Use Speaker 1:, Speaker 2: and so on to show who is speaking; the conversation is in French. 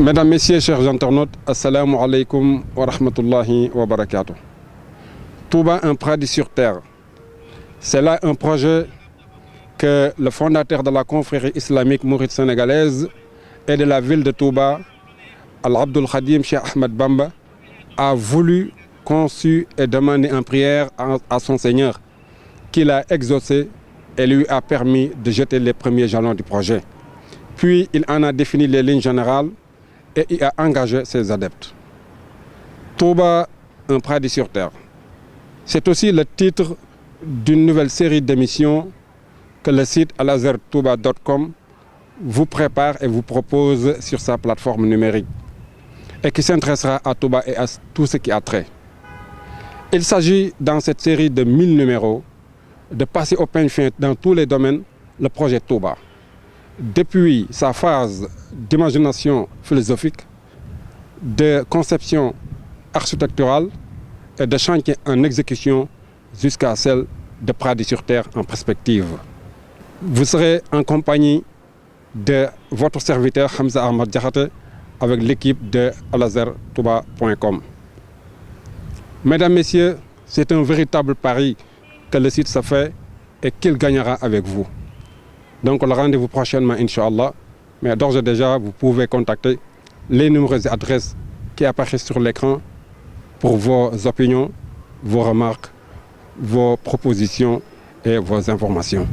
Speaker 1: Mesdames, Messieurs, chers internautes, Assalamu alaikum wa rahmatullahi wa barakatuh. Touba, un paradis sur terre. C'est là un projet que le fondateur de la confrérie islamique mouride sénégalaise et de la ville de Touba, Al-Abdul Khadim Cheikh Ahmed Bamba, a voulu, conçu et demandé en prière à son Seigneur, qui l'a exaucé et lui a permis de jeter les premiers jalons du projet. Puis il en a défini les lignes générales et il a engagé ses adeptes. Touba, un paradis sur terre. C'est aussi le titre d'une nouvelle série d'émissions que le site alazertouba.com vous prépare et vous propose sur sa plateforme numérique et qui s'intéressera à Touba et à tout ce qui a trait. Il s'agit dans cette série de 1000 numéros de passer au peigne fin dans tous les domaines le projet Touba. Depuis sa phase d'imagination philosophique, de conception architecturale et de chantier en exécution jusqu'à celle de paradis sur terre en perspective. Vous serez en compagnie de votre serviteur Hamza Ahmad Diakhaté avec l'équipe de alazertouba.com. Mesdames, Messieurs, c'est un véritable pari que le site se fait et qu'il gagnera avec vous. Donc le rendez-vous prochainement, Inch'Allah. Mais d'ores et déjà, vous pouvez contacter les numéros et adresses qui apparaissent sur l'écran pour vos opinions, vos remarques, vos propositions et vos informations.